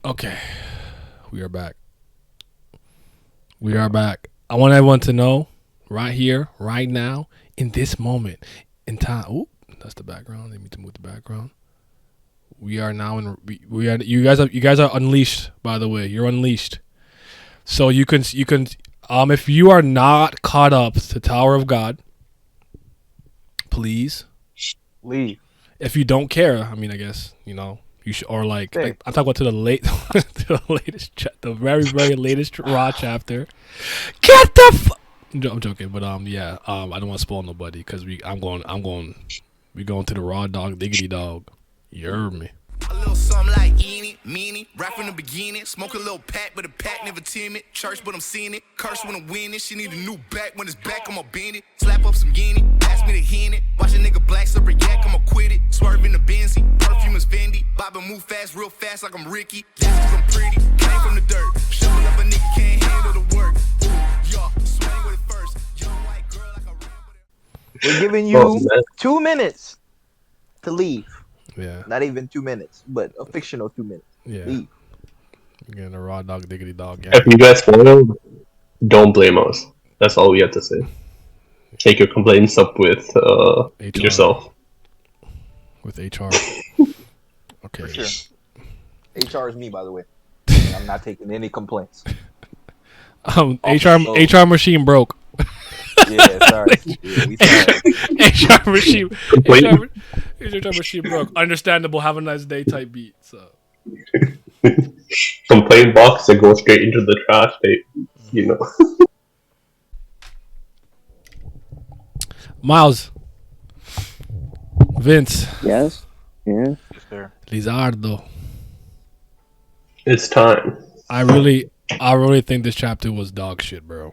Okay, we are back. We are back. I want everyone to know right here, right now, in this moment in time. Oop, that's the background. They need to move the background. We are now in. We are. You guys are unleashed. By the way, you're unleashed. So you can. If you are not caught up to Tower of God, please leave. If you don't care, I mean, I guess you should, or like I'm talking about to the the very latest Raw chapter. Get the. I'm joking, but yeah, I don't want to spoil nobody because we going to the Raw dog diggity dog. You heard me. A little something like eeny, meeny, right from the beginning. Smoke a little pack, but the pack never timid. Church, but I'm seeing it. Curse when I'm winning. She need a new back. When it's back, I'ma bend it. Slap up some guinea. Pass me the henny. Watch a nigga black slipper yak, I'ma quit it. Swerve in the Benzie. Perfume is Fendi. Bob and move fast, real fast like I'm Ricky. That's cause I'm pretty. Came from the dirt. Shovel up a nigga can't handle the work. Y'all, swing with it first. Young white girl like a ramble. We're giving you 2 minutes to leave. Yeah. Not even 2 minutes, but a fictional 2 minutes. Yeah. Leave. You're getting a raw dog, diggity dog. Yeah. If you guys spoiled, don't blame us. That's all we have to say. Take your complaints up with yourself. With HR. Okay. For sure. HR is me, by the way. And I'm not taking any complaints. HR machine broke. Yeah, sorry. Yeah, we sorry. HR machine broke. Understandable. Have a nice day type beat. So. Complaint box that goes straight into the trash. Miles. Vince. Yes. Yeah. Yes, sir. Lizardo. It's time. I really think this chapter was dog shit, bro.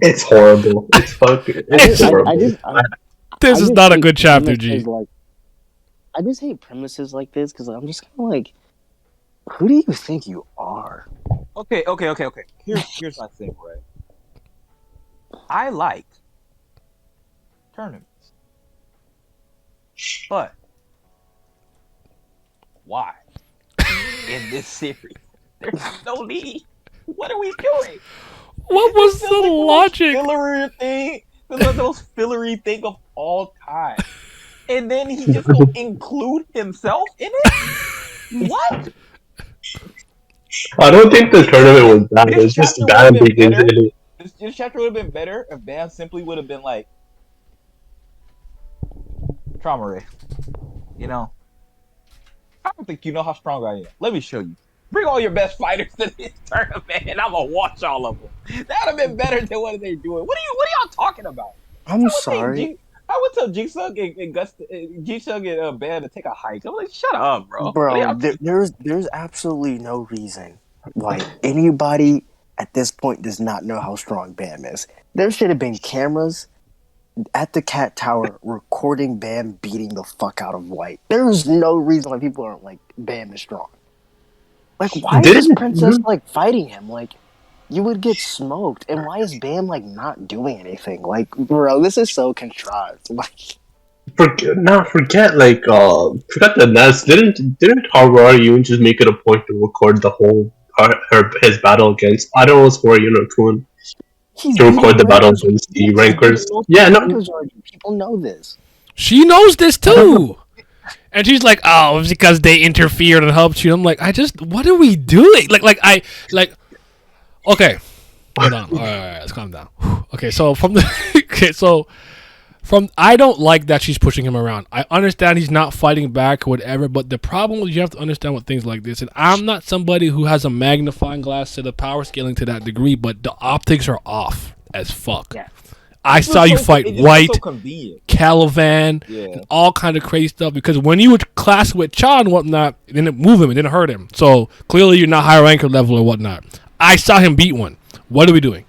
It's horrible. It's fucking. It's horrible. This is not a good chapter, G. I just hate premises like this because I'm just kind of like, who do you think you are? Okay. Here's my thing, right? I like tournaments, but why in this series? There's no need. What are we doing? What was the logic? Fillery thing. This was the most fillery thing of all time. And then he just will include himself in it? What? I don't think the tournament was bad. It's just bad because this chapter would have been better if Bam simply would have been like, Traumerei, I don't think you know how strong I am. Let me show you. Bring all your best fighters to this tournament, and I'm gonna watch all of them. That would have been better than what they're doing. What are y'all talking about? I'm sorry. I would tell G-Sug and Bam to take a hike. I'm like, shut up, bro. Bro, there's absolutely no reason why anybody at this point does not know how strong Bam is. There should have been cameras at the Cat Tower recording Bam beating the fuck out of White. There's no reason why people aren't like, Bam is strong. Like, why is this princess fighting him? Like, you would get smoked. And why is Bam not doing anything? Like, bro, this is so contrived. Like, forget the Nets. Didn't Haigh-Rankers just make it a point to record the whole his battle against? I don't know for Kun to record the battle against the Rankers. Yeah, no, people know this. She knows this too. And she's like, "Oh, it's because they interfered and helped you." I'm like, what are we doing? Okay, hold on. All right, let's calm down. Okay, so I don't like that she's pushing him around. I understand he's not fighting back or whatever, but the problem is you have to understand with things like this. And I'm not somebody who has a magnifying glass to the power scaling to that degree, but the optics are off as fuck. Yeah. I saw you fight White, Calivan, and all kind of crazy stuff. Because when you would clash with Cha and whatnot, it didn't move him, it didn't hurt him. So clearly you're not high ranker level or whatnot. I saw him beat one. What are we doing?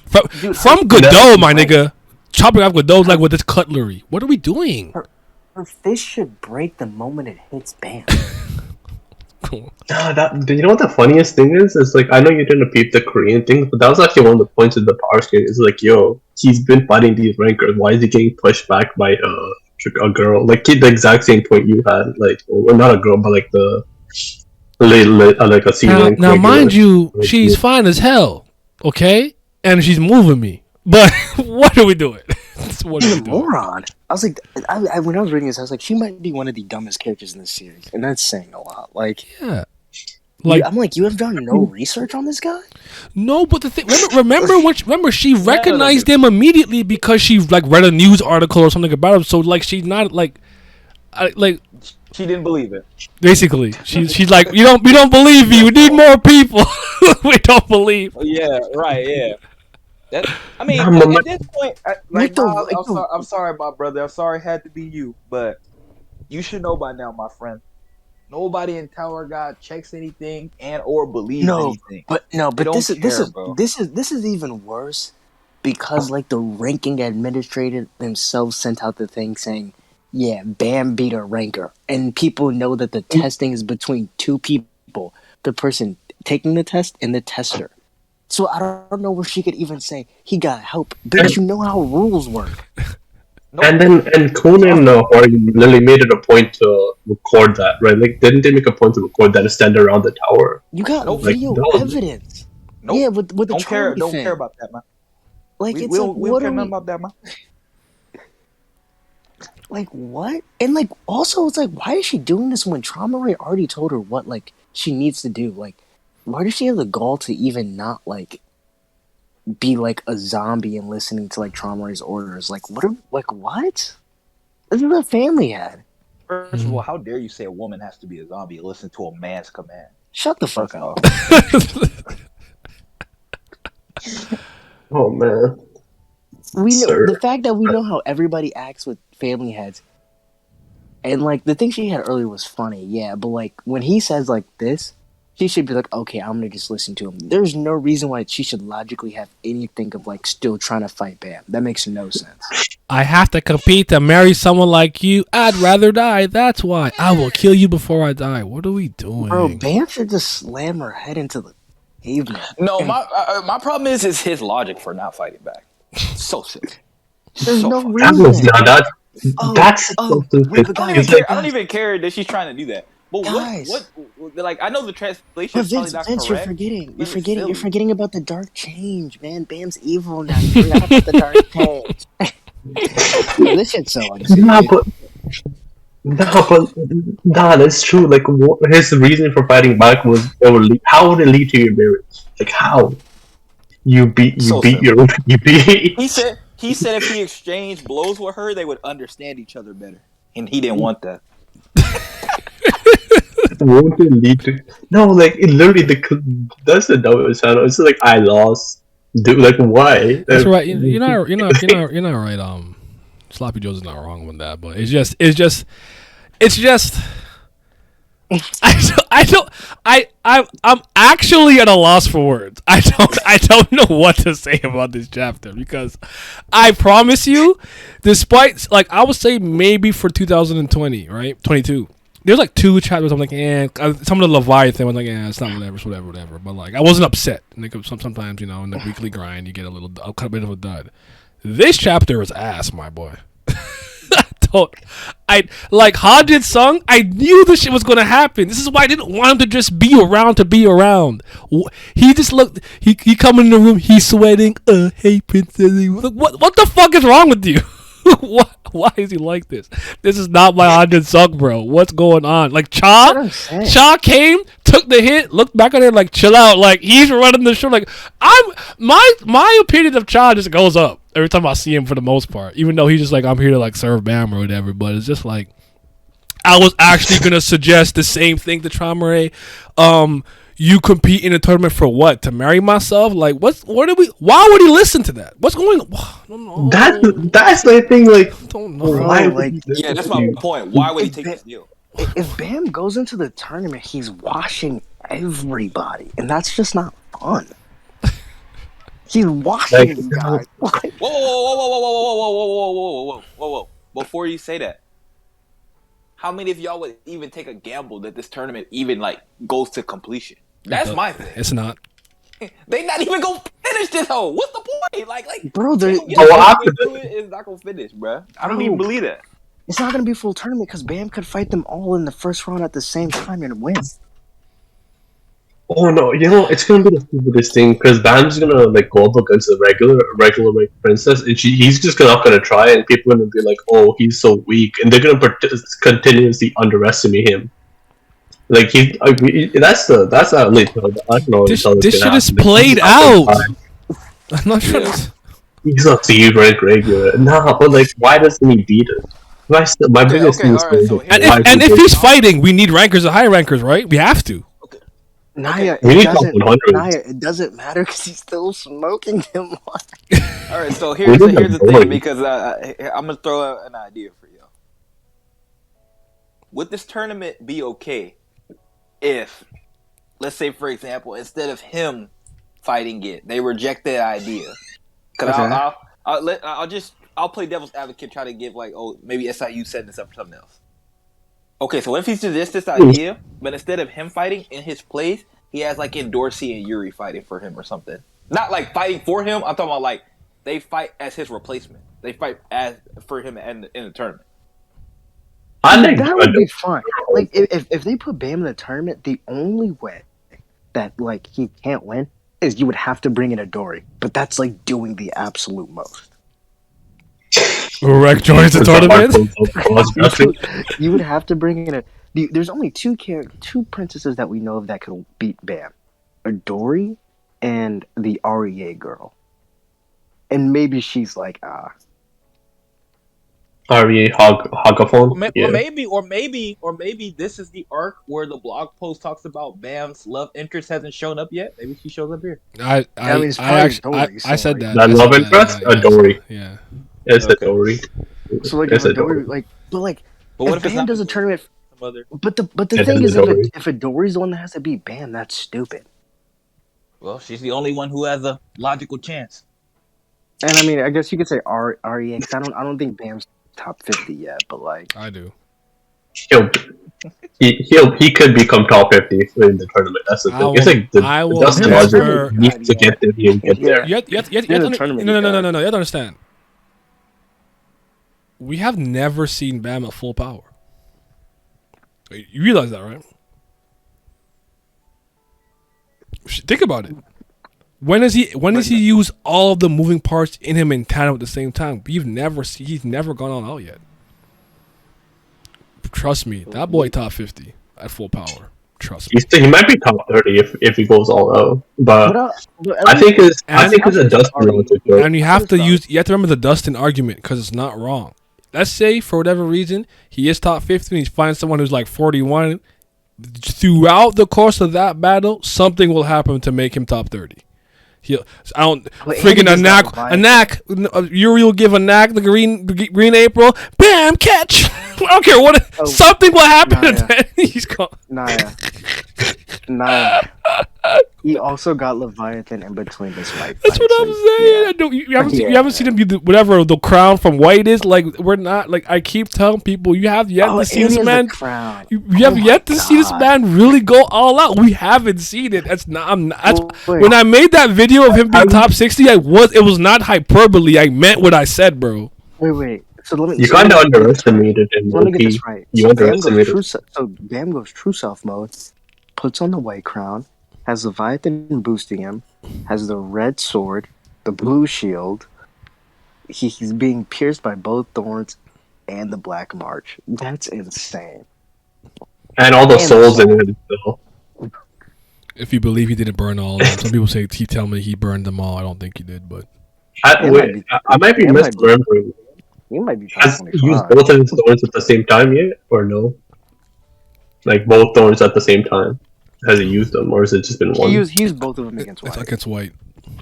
From Godot, my nigga, chopping off Godot with this cutlery. What are we doing? Her fist should break the moment it hits Bam. Cool. You know what the funniest thing is? It's like, I know you didn't peep the Korean thing, but that was actually one of the points of the power screen. It's like, yo, he's been fighting these rankers. Why is he getting pushed back by a girl. Like the exact same point you had. Like, well, not a girl, but like like a C rank. Now, mind you, Like, she's fine as hell, okay, and she's moving me. But what are we doing? What are we She's a doing? moron. I was like, when I was reading this, I was like, she might be one of the dumbest characters in this series, and that's saying a lot. Like, Yeah. Like, I'm like, you have done no research on this guy? no, but the thing, remember she recognized him immediately because she like read a news article or something about him. So like she's not like, She didn't believe it. basically she's like, we don't believe you. We need more people. We don't believe. Yeah, right. Yeah. That, I mean, I'm at this point, Like I'm sorry, my brother. I'm sorry it had to be you, but you should know by now, my friend. Nobody in Tower God checks anything and or believes anything. But They don't this care, bro. is even worse because like the ranking administrator themselves sent out the thing saying, yeah, Bam beat a ranker, and people know that the testing is between two people, the person taking the test and the tester. So I don't know where she could even say he got help. Bitch, you know how rules work. And Conan or Lily made it a point to record that, right? Like, didn't they make a point to record that and stand around the tower? You got video evidence. Nope. Yeah, with the don't care. Traumerei Don't thing. care about that, man. Like We it's like, don't care nothing about that, man. Like what? And like also, it's like, why is she doing this when Traumerei already told her what like she needs to do? Like, why does she have the gall to even not like be like a zombie and listening to like Traumerei's orders? Like what? This is a family had. First of all, how dare you say a woman has to be a zombie and listen to a man's command? Shut the fuck up. Oh man. We know Sir. the fact that we know how everybody acts with family heads. And like the thing she had earlier was funny, yeah, but like when he says like this, she should be like, okay, I'm gonna just listen to him. There's no reason why she should logically have anything of like still trying to fight Bam. That makes no sense. I have to compete to marry someone like you. I'd rather die. That's why I will kill you before I die. What are we doing, Bro? Bam should just slam her head into the pavement. No, my problem is his logic for not fighting back. So silly. There's no That was reason. not that's wait, but I guys, don't even care that she's trying to do that. But Guys. what like I know the translation But is probably not Vince, correct. you're forgetting about the dark change, man. Bam's evil now. You forgot about the dark change. This shit's so that's true. Like, his reason for fighting back was how would it lead to your marriage? Like, how you beat So your you beat. He said if he exchanged blows with her, they would understand each other better, and he didn't want that. Won't it lead to like it literally that's the dumbest sound. It's like I lost. Dude, like why? That's right. You're not right. Sloppy Joe's is not wrong with that, but it's just. I'm actually at a loss for words. I don't know what to say about this chapter because I promise you, despite like I would say maybe for 2020, right, 22. There's like two chapters I'm like, some of the Leviathan was like, it's not whatever. But like, I wasn't upset. And like, sometimes, you know, in the weekly grind, you get a bit of a dud. This chapter is ass, my boy. I like Hodgins sung. I knew this shit was gonna happen. This is why I didn't want him to just be around to be around. He just looked. He come in the room. He's sweating. Hey princess. What the fuck is wrong with you? Why is he like this? This is not my Hodgins song, bro. What's going on? Like Cha came, took the hit, looked back at her like, chill out. Like he's running the show. Like my opinion of Cha just goes up every time I see him for the most part. Even though he's just like, I'm here to like serve Bam or whatever. But it's just like I was actually gonna suggest the same thing to Traumerei. You compete in a tournament for what? To marry myself? Like, why would he listen to that? What's going on? I don't know. That's the thing, like, I don't know. why that's my point. Why would he take this deal? If Bam goes into the tournament, he's washing everybody, and that's just not fun. He's washing these guys. Whoa. Before you say that, how many of y'all would even take a gamble that this tournament even like goes to completion? That's my thing. It's not. They not even gonna finish this hoe. What's the point? Like, bro, it's not gonna finish, bro. I don't even believe that. It's not going to be a full tournament because Bam could fight them all in the first round at the same time and win. Oh no, it's gonna be the stupidest thing because Bam's gonna like go up against a regular like princess, and he's just not gonna try, and people are gonna be like, "Oh, he's so weak," and they're gonna continuously underestimate him. Like that's at least I don't know. This shit is played out. I'm not sure. He's not C rank regular. Nah, but like, why doesn't he beat him? My biggest thing is, and if he's fighting, we need rankers or Haigh-Rankers, right? We have to. Naya, it doesn't matter because he's still smoking him. All right, so here's the thing, because I'm gonna throw out an idea for you. Would this tournament be okay if, let's say, for example, instead of him fighting it, they reject that idea? Because I'll play devil's advocate, try to give like, oh, maybe SIU setting this up for something else. Okay, so what if he suggests this idea, but instead of him fighting in his place, he has like Dorsey and Yuri fighting for him or something? Not like fighting for him. I'm talking about like they fight as his replacement. They fight as for him in the tournament. I think that would be fun. Like if they put Bam in the tournament, the only way that like he can't win is you would have to bring in a Dory, but that's like doing the absolute most. Rek joins the tournament. You would have to bring in there's only two princesses that we know of that could beat Bam: a Dory and the REA girl. And maybe she's like REA Hagaphone. Or maybe this is the arc where the blog post talks about Bam's love interest hasn't shown up yet. Maybe she shows up here. I said that. That love interest, a Dory. Yeah. It's a Dory. So like a Dory, but what if Bam does a tournament? But the thing is, if a Dory's the one that has to beat Bam, that's stupid. Well, she's the only one who has a logical chance. And I mean, I guess you could say REA because I don't think Bam's top 50 yet, but like I do. He could become top 50 in the tournament. That's the thing. It's like the logic needs to get there. You get there. No. You have to understand. We have never seen Bam at full power. You realize that, right? Think about it. When does he use all of the moving parts in him in tandem at the same time? He's never gone all out yet. Trust me, that boy top 50 at full power. Trust me. He might be top 30 if he goes all out. But I think it's a Dustin relative. And you have to remember the Dustin argument because it's not wrong. Let's say for whatever reason he is top 50 and he finds someone who's like 41. Throughout the course of that battle, something will happen to make him top 30. Friggin' a knack. Yuri will give a knack the green April. Bam, catch. I don't care what. Something will happen, and then he's gone. Naya. He also got Leviathan in between this fight. That's what I'm saying. Yeah. You haven't seen him do whatever the crown from White is. Like we're not like I keep telling people you have yet to see this man. You have yet to see this man really go all out. We haven't seen it. When I made that video of him being top 60, it was not hyperbole. I meant what I said, bro. Wait. So you kind of underestimated him. Let me get this right. You underestimated. So Bam goes true self mode, puts on the white crown, has Leviathan boosting him, has the red sword, the blue shield. He's being pierced by both thorns and the black march. That's insane. And all the souls in it still. If you believe he didn't burn all of them, some people say he tell me he burned them all. I don't think he did, but I might be misremembering. He might be. Has he used both of his thorns at the same time yet, or no? Like both thorns at the same time. Has he used them, or has it just been one? He used both of them against White. It's against White.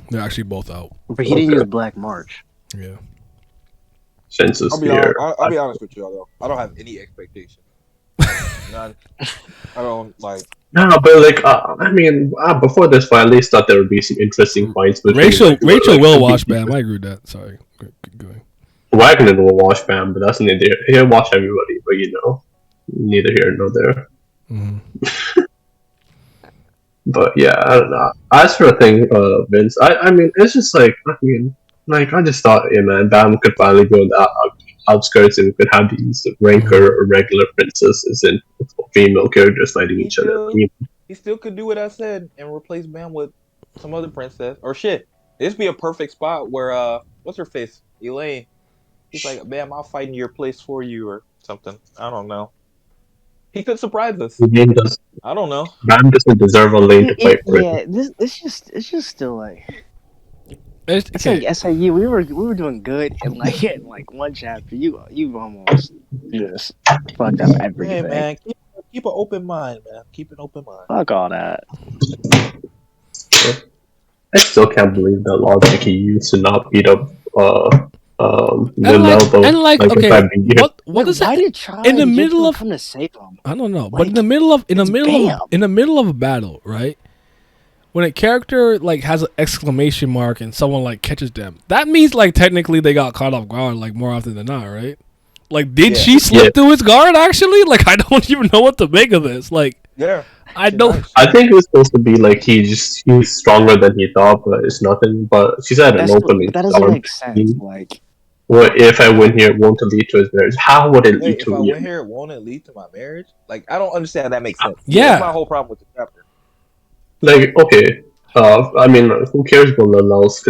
They're actually both out. But he didn't use Black March. Yeah. Census I'll be honest with you, though. I don't have any expectation. None. I don't like. No, but like, I mean, before this fight, I at least thought there would be some interesting fights. Rachel will watch Bam. I agree with that. Sorry. Keep going. Wagner will watch Bam, but that's neither. He'll watch everybody, but neither here nor there. Mm-hmm. But yeah, I don't know. As for the thing, Vince, I mean, it's just like, I just thought, man, Bam could finally go that outskirts, and we could have these ranker or regular princesses and female characters fighting He each other. still he still could do what I said and replace Bam with some other princess or shit. This be a perfect spot where what's her face? Elaine. He's like, Bam, I'll fight in your place for you or something. I don't know. He could surprise us. Lane does, I don't know. Bam doesn't deserve a lane to fight for Yeah, him. it's just still like it's Okay. like SIU. We were doing good in like one chapter. You almost just fucked up Hey everything. man, keep an open mind, man. Keep an open mind. Fuck all that. I still can't believe the logic he used to not beat up And Lileldo. If okay, I beat him. what is Why that? did Chai In the middle of come to save him? I don't know, but Like, in the middle of it's Bam. in the middle of a battle, right? When a character like has an exclamation mark and someone like catches them, that means like technically they got caught off guard like more often than not, right? Like, did Yeah. she slip Yeah. through his guard actually? Like, I don't even know what to make of this. Like, Yeah. I She don't. nice. I think it was supposed to be like he's stronger than he thought, but it's nothing. But she's at an opening. But that doesn't arm. make sense. Like, What if I win here? Won't it lead to his marriage? How would it lead Wait, if to I me? went here, won't it lead to my marriage? Like, I don't understand how that makes sense. Yeah. That's my whole problem with the chapter. Like, okay, I mean, who cares about Lalel's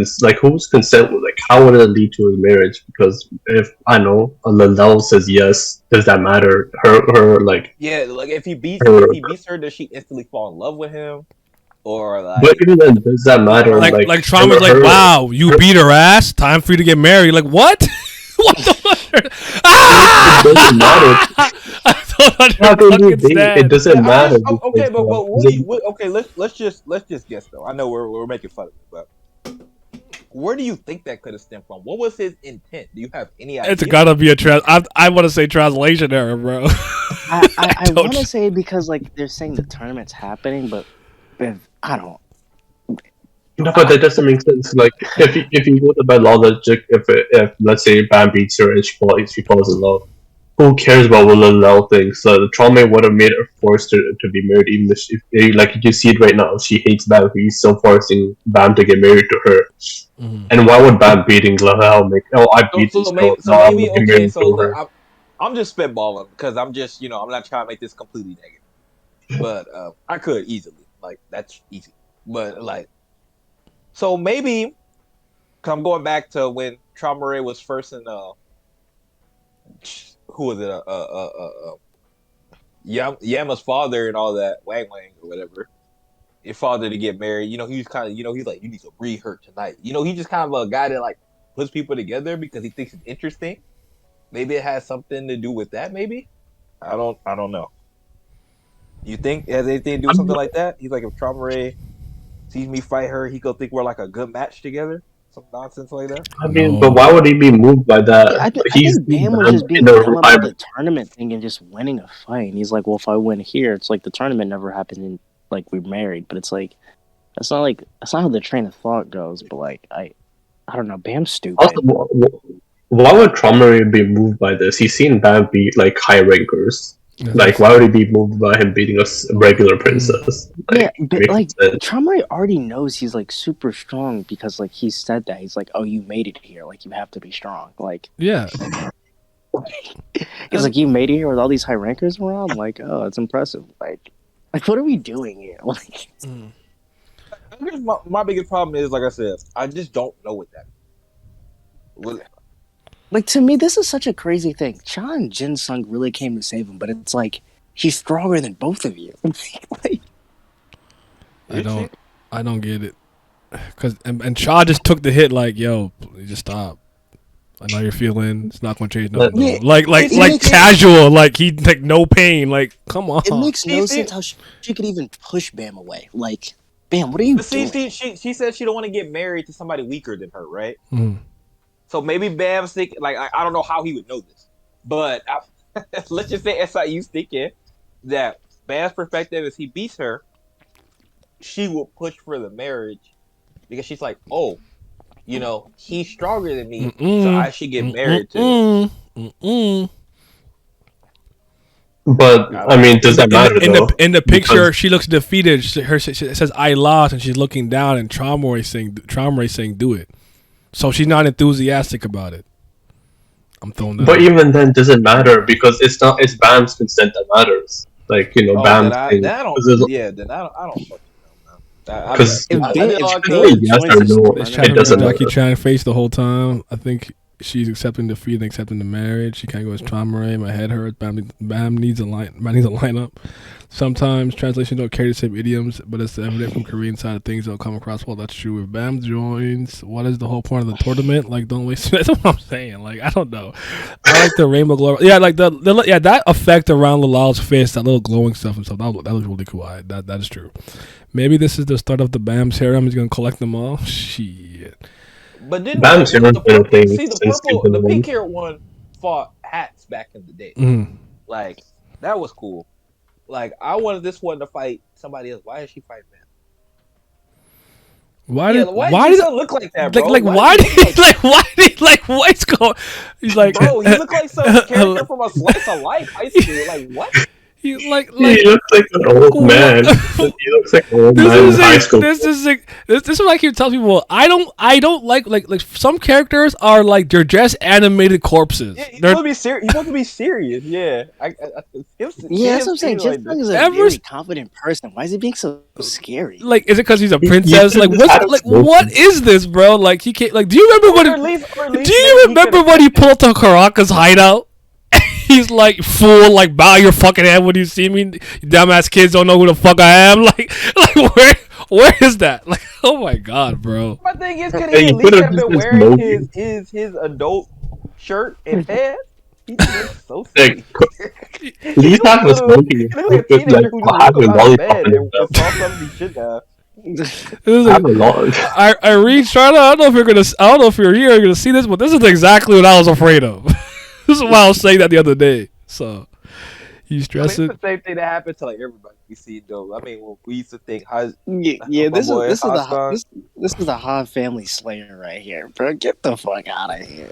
whose consent would, like, how would it lead to his marriage? Because if I know Lalel says yes, does that matter? Her like, Yeah, like if he beats her, does she instantly fall in love with him? Or like, but even then, does that matter? Like Traumer's like, wow, you beat her ass. Time for you to get married. Like, what? What the fuck? Ah! It doesn't matter. I How don't can you understand. date? It doesn't matter. okay, but because, okay, let's just guess though. I know we're making fun of it, but where do you think that could have stemmed from? What was his intent? Do you have any idea? It's gotta be a I want to say translation error, bro. I don't- want to say because like they're saying the tournament's happening, but if I don't. no, but that doesn't make sense. Like, if you go to by law logic, if let's say Bam beats her and she falls in love, who cares about what Lalel thinks? The Traumerei would have made her forced to be married, even if like you see it right now. She hates Bam, he's still forcing Bam to get married to her. Mhm. And why would Bam beating Lalel make? Oh, I beat this girl. Now I'm looking okay. married So to her. look, I'm just spitballing because I'm just I'm not trying to make this completely negative, but I could easily that's easy, but like so maybe. Cause I'm going back to when Traumerei was first in who was it? Yama's father and all that, Wang Wang or whatever. Your father to get married. He was kind of, he's like, you need to breed her tonight. He's just kind of a guy that like puts people together because he thinks it's interesting. Maybe it has something to do with that. Maybe I don't know. You think it has anything to do with something like that? He's like, if Traumerei sees me fight her, he could think we're like a good match together. Some nonsense like that. I mean, No. but why would he be moved by that? I He's think Bam was just being dumb about the tournament thing and just winning a fight. And he's like, well, if I win here, it's like the tournament never happened and like we're married. But it's like that's not how the train of thought goes. But like I don't know, Bam's stupid. Also, why would Traumerei be moved by this? He's seen Bam beat like Haigh-Rankers. Like, why would he be moved by him beating a regular princess? Yeah, but like sense. Traumerei already knows he's like super strong because like he said that he's like, oh, you made it here, like you have to be strong. Like Yeah. he's like, you made it here with all these Haigh-Rankers around. Like, oh, it's impressive. Like what are we doing here? Like, I guess my biggest problem is, like I said, I just don't know what that is. like to me, this is such a crazy thing. Cha and Jin Sung really came to save him, but it's like he's stronger than both of you. Like, I don't get it. Cause and Cha just took the hit like, yo, just stop. I know you're feeling. It's not gonna change nothing. Yeah, like casual. Like he like no pain. Like come on. it makes no sense how she could even push Bam away. Like, Bam, what are you doing? She said she don't want to get married to somebody weaker than her, right? Mm. So maybe Bam's thinking, like, I don't know how he would know this, but let's just say SIU's thinking that Bam's perspective is he beats her, she will push for the marriage because she's like, oh, he's stronger than me, so I should get married to him. But I mean, does that matter though? In the picture, she looks defeated. It says I lost, and she's looking down, and Traumerei saying do it. So she's not enthusiastic about it. I'm throwing that. But out. even then, doesn't matter because it's not. It's Bam's consent that matters. Like Oh, Bam's thing. then I don't. Yeah, then I don't fucking know, man. Because If I Ben, did if like Ben the. yes joins or this no, This tournament, chat it from doesn't Jackie matter. Chan face the whole time. I think she's accepting defeat and accepting the marriage. She can't go as Traumerei. My head hurts. Bam needs a line. Bam needs a lineup. Sometimes translations don't carry the same idioms, but it's evident from Korean side of things. They'll come across well. That's true. If Bam joins, what is the whole point of the tournament? Like, don't waste. That's what I'm saying. Like, I don't know. I like the rainbow glow. Yeah, like the that effect around Lalal's face, that little glowing stuff and stuff. That was really cool. That is true. Maybe this is the start of the Bam serum. He's gonna collect them all. Shit. But then Bam's been a thing see the since purple, the season one. pink hair one fought hats back in the day. Mm. Like that was cool. Like I wanted this one to fight somebody else. Why is she fighting Bam? Why Yeah, did why does he look like that, bro? What's going? He's like, Bro, he looked like some character from a slice of life high school. Like what? he He looks like an old man. He looks like an old man in high school. This is what I keep telling people. I don't like some characters are like they're just animated corpses. Yeah, he's supposed to be serious. He's supposed to be serious. Yeah, yeah, that's what I'm saying. Jeff like is a very confident person. Why is he being so scary? Like, is it because he's a princess? Like, just what is this, bro? Like, he can't. Like, do you remember Or at least Do you remember when he pulled to Karaka's hideout? He's like, fool, like, bow your fucking head when you see me. You dumbass kids don't know who the fuck I am. Like where is that? Like, oh my god, bro. My thing is, could he at least have been wearing his adult shirt and pants? He looks so silly. At least not the smoking. He looks like a teenager who just woke up out of bed and saw something he shouldn't have. I read Charlotte. I don't know if you're here. You're gonna see this, but this is exactly what I was afraid of. This is why I was saying that the other day. So you stress it's it. the same thing that happened to like everybody we see though. I mean, when we used to think, this is the Ha family slayer right here, bro. Get the fuck out of here.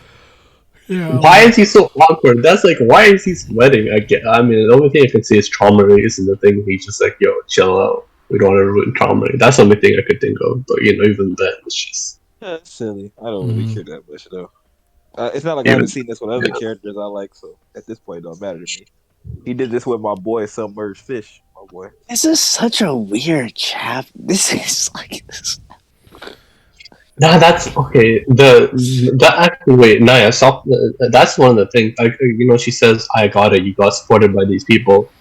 Yeah. Why is he so awkward? That's like, why is he sweating? I mean, the only thing I can see is Traumerei isn't the thing. He's just like, yo, chill out. We don't want to ruin Traumerei. That's the only thing I could think of. But even then, it's just that's silly. I don't really care that much though. It's not like I haven't seen this with other characters I like, so at this point, it don't matter to me. He did this with my boy Submerged Fish, my boy. This is such a weird chap. This is like this. nah. That's okay. Actually, wait, Naya, stop. That's one of the things. Like, she says, "I got it. You got supported by these people,"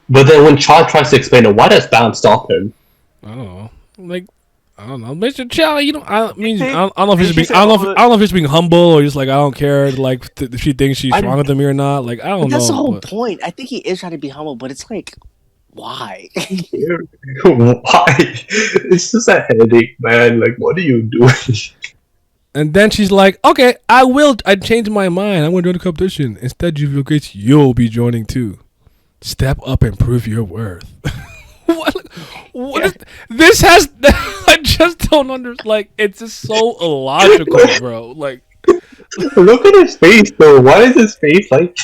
but then when Cha tries to explain it, why does Bam stop him? I don't know. Like, I don't know, Mr. Chow. I don't know if he's being humble or just like I don't care. Like, if she thinks she's stronger than me or not. Like, I don't know. That's the whole point. I think he is trying to be humble, but it's like, why? Why? It's just a headache, man. Like, what are you doing? And then she's like, "Okay, I changed my mind. I'm going to join the competition. Instead, you'll be joining too. Step up and prove your worth." What is, this has I just don't understand. Like, it's just so illogical, bro. Like, look at his face though. Why is his face like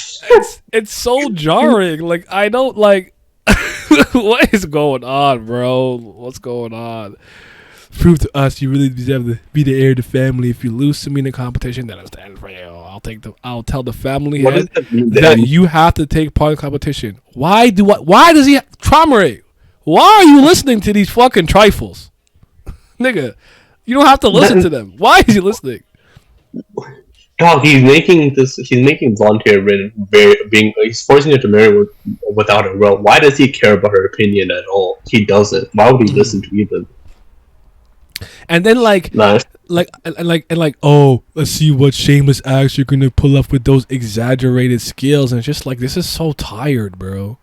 it's so jarring. Like, I don't like what is going on, bro? What's going on? Prove to us you really deserve to be the heir of the family. If you lose to me in the competition, then I stand for you. I'll tell the family head that you have to take part in the competition. Why does he Traumerei? Why are you listening to these fucking trifles? Nigga, you don't have to listen to them. Why is he listening? Dog, he's making volunteer he's forcing her to marry without a will. Why does he care about her opinion at all? He doesn't. Why would he listen to even? And then oh, let's see what shameless acts you're gonna pull up with those exaggerated skills, and it's just like, this is so tired, bro.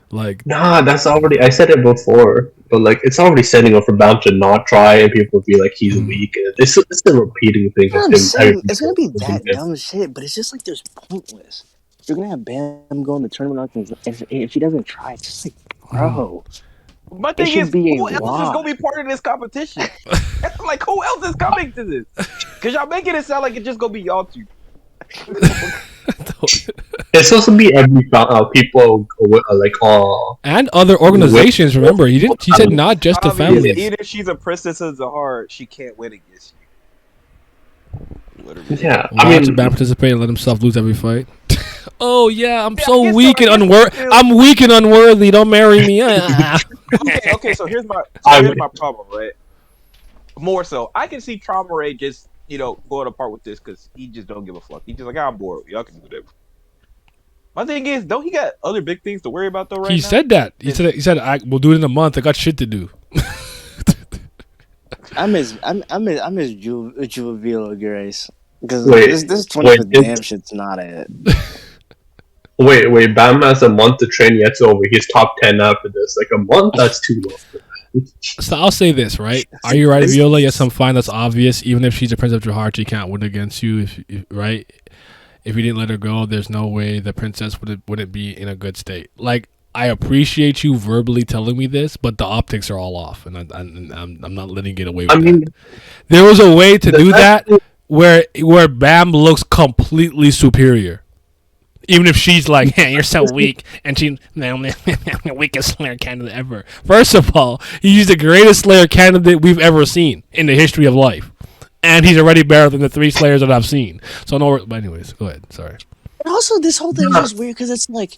Like, nah, that's already. I said it before, but like, it's already setting up for Bam to not try, and people will be like, he's weak. It's a repeating thing. It's gonna be that dumb shit, but it's just like there's pointless. You're gonna have Bam go in the tournament, if she doesn't try, it's just like, bro. My thing is, who else is gonna be part of this competition? Like, who else is coming to this? Because y'all making it sound like it's just gonna be y'all two. It's supposed to be every people and other organizations. Remember, he said not just the families. Even if she's a princess of the heart, she can't win against you. Literally. Yeah, Watch Bam participate and let himself lose every fight. Oh yeah, I'm Yeah, so I guess weak so. I and guess unworthy. still- I'm weak and unworthy. Don't marry me. Okay. So here's my problem, right? More so, I can see Traumerei just going apart with this because he just don't give a fuck. He's just like, I'm bored. Y'all can do whatever. My thing is, don't he got other big things to worry about though right He now? said that. He said we'll do it in a month. I got shit to do. I miss Juvenile Grace because Wait, this wait, 25th damn shit's not it. wait. Bam has a month to train yet over. He's top 10 after this. Like a month, that's too long. So I'll say this, right? Are you right, Viola? Yes, I'm fine. That's obvious. Even if she's a prince of your heart, she can't win against you. Right? If you didn't let her go, there's no way the princess wouldn't be in a good state. Like, I appreciate you verbally telling me this, but the optics are all off, and I'm not letting you get away with that. There was a way to do that where Bam looks completely superior. Even if she's like, hey, you're so weak, and she's the weakest Slayer candidate ever. First of all, he's the greatest Slayer candidate we've ever seen in the history of life. And he's already better than the 3 Slayers that I've seen. So, no, but anyways, go ahead. Sorry. And also, this whole thing is just weird because it's like,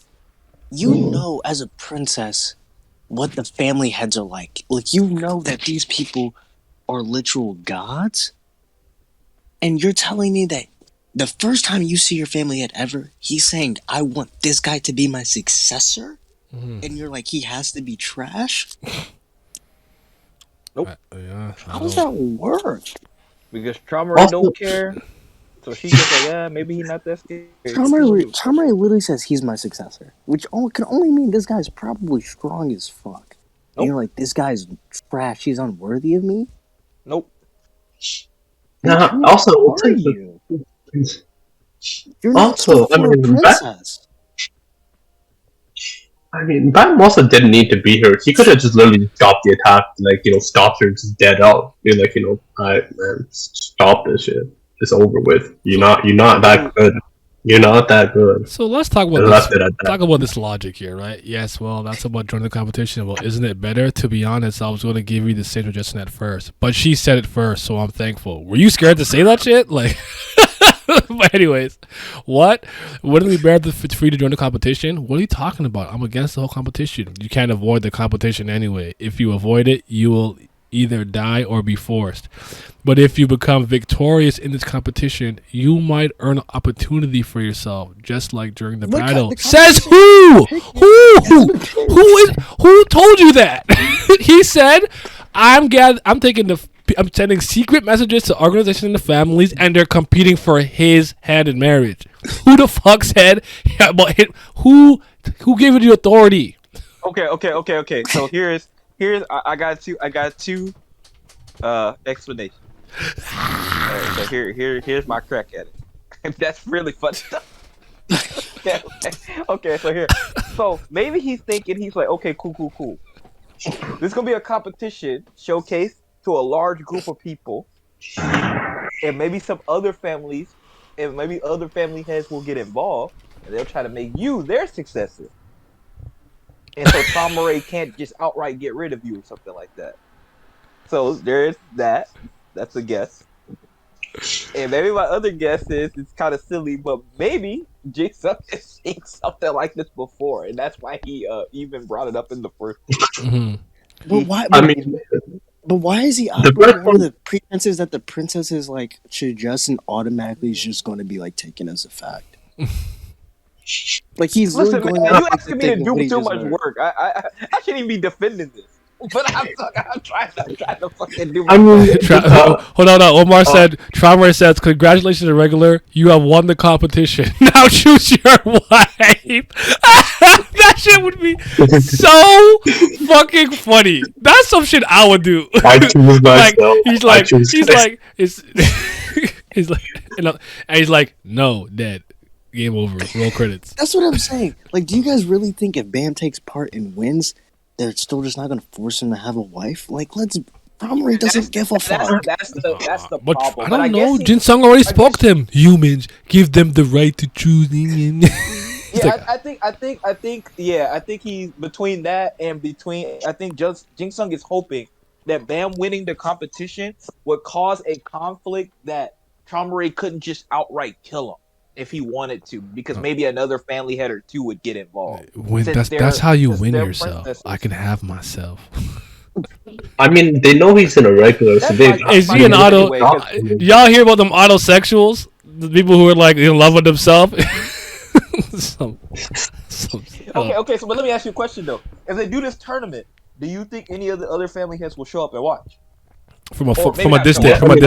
you know, as a princess, what the family heads are like. Like, you know that these people are literal gods. And you're telling me that the first time you see your family head ever, he's saying, I want this guy to be my successor? Mm-hmm. And you're like, he has to be trash? Nope. How does that work? Because Traumerei don't care. So she's just like, yeah, maybe he's not that scary. Traumerei literally says he's my successor, which can only mean this guy's probably strong as fuck. And you're like, this guy's trash. He's unworthy of me. Nope. Nah, also, Who are you? You're not also, tough for a princess. Bam also didn't need to be here. He could have just literally stopped the attack, stopped her just dead out. Be like, alright, man, stop this shit. It's over with. You're not that good. You're not that good. So let's talk about this logic here, right? Yes, well, that's about joining the competition. Well, isn't it better? To be honest, I was going to give you the same suggestion at first, but she said it first, so I'm thankful. Were you scared to say that shit? Like, but anyways, what? Wouldn't it be better for you to join the competition? What are you talking about? I'm against the whole competition. You can't avoid the competition anyway. If you avoid it, you will either die or be forced. But if you become victorious in this competition, you might earn an opportunity for yourself, just like during the battle. Says who? Who told you that? He said, I'm sending secret messages to organizations and the families, and they're competing for his hand in marriage. Who the fuck said? Who gave you the authority? Okay. So here's I got two explanations. Alright, so here's my crack at it. That's really funny stuff. Okay, so maybe he's thinking, he's like, okay, cool. This is gonna be a competition showcase to a large group of people, and maybe some other families, and maybe other family heads will get involved, and they'll try to make you their successor. And so Traumerei can't just outright get rid of you or something like that. So there's that. That's a guess. And maybe my other guess is it's kind of silly, but maybe Jigsaw has seen something like this before, and that's why he even brought it up in the first place. Mm-hmm. But why? But why is he operating under the pretenses that the princess is like should just and automatically is just going to be like taken as a fact? Like he's Listen, really man, going you asking me to do too much work. I shouldn't even be defending this. But I'm trying to fucking do my Hold on. Omar said, Traumerei says, congratulations to regular. You have won the competition. Now choose your wife. That shit would be so fucking funny. That's some shit I would do. I choose myself. He's like, no, dead. Game over. Roll credits. That's what I'm saying. Like, do you guys really think if Bam takes part and wins, they're still just not going to force him to have a wife? Like, Traumerei doesn't give a fuck. That's the but problem. I don't know. Jin Sung already spoke to him. Humans, give them the right to choose. Yeah, I think he's between that and I think just Jin Sung is hoping that Bam winning the competition would cause a conflict that Traumerei couldn't just outright kill him if he wanted to, because maybe another family head or two would get involved. That's how you win they're yourself. princesses. I can have myself. I mean, they know he's in a regular, so they. Is he an auto? Y'all hear about them autosexuals? The people who are like in love with themselves. Okay. So, but let me ask you a question though. If they do this tournament, do you think any of the other family heads will show up and watch? From a not distance. show up. From a Yeah.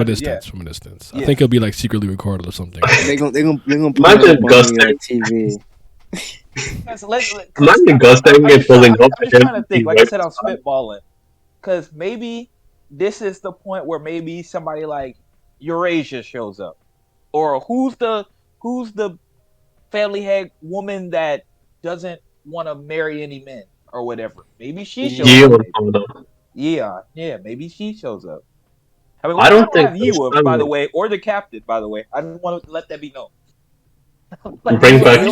distance. I think it'll be like secretly recorded or something. They're gonna put Imagine it up Gus on saying- TV. Imagine Gus saying it pulling up. I'm just trying to think. Like I said, I'm spitballing. Because maybe this is the point where maybe somebody like Eurasia shows up. Or who's the family head woman that doesn't want to marry any men or whatever. Maybe she shows up. Yeah, maybe she shows up. I mean, I don't think have you, by the way, or the captain, by the way. I just want to let that be known. Bring back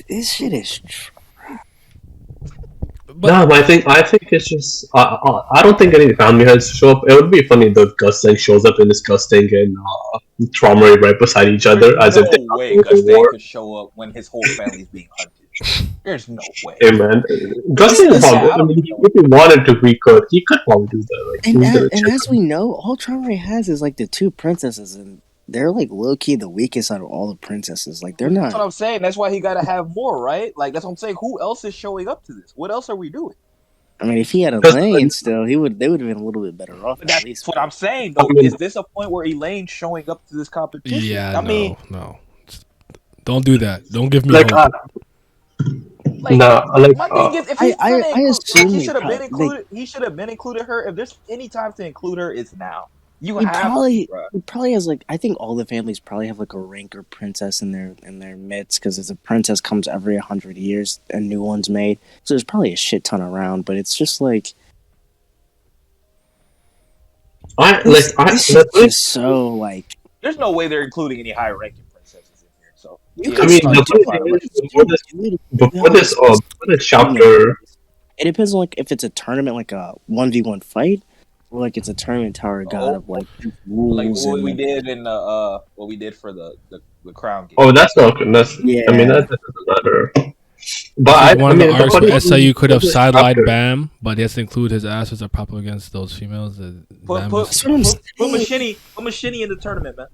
This shit is but I think it's just I don't think any family heads show up. It would be funny if Gus Dang shows up in this Gus Dang and Traumerei right beside each other as if no way Gus Dang could show up when his whole family's being hunted. There's no way. Hey man, Gus Dang probably. If he wanted to, he could probably do that. Like, and as we know, all Traumerei has is like the two princesses, and they're like low key the weakest out of all the princesses. Like they're not. That's what I'm saying. That's why he got to have more, right? Like that's what I'm saying. Who else is showing up to this? What else are we doing? I mean, if he had Elaine still, they would have been a little bit better off. That's what I'm saying, though. Is this a point where Elaine's showing up to this competition? Yeah, no. Don't do that. Don't give me hope. My thing is, if I assume he should have been included. He should have been included her. If there's any time to include her, it's now. He probably has like I think all the families probably have like a ranker princess in their midst because as a princess comes every 100 years and new one's made, so there's probably a shit ton around. But it's just like this is just so like. There's no way they're including any high-ranking princesses in here. So before this chapter, it depends on like if it's a tournament like a 1v1 fight. Or like it's a tournament Tower of God of like rules, like what we did in what we did for the crown game. Oh, that's not good. Yeah. I mean that doesn't matter. But one of the arcs where SIU could have sidelined Bam, but he has to include his ass as a prop against those females. Put Machini in the tournament, man.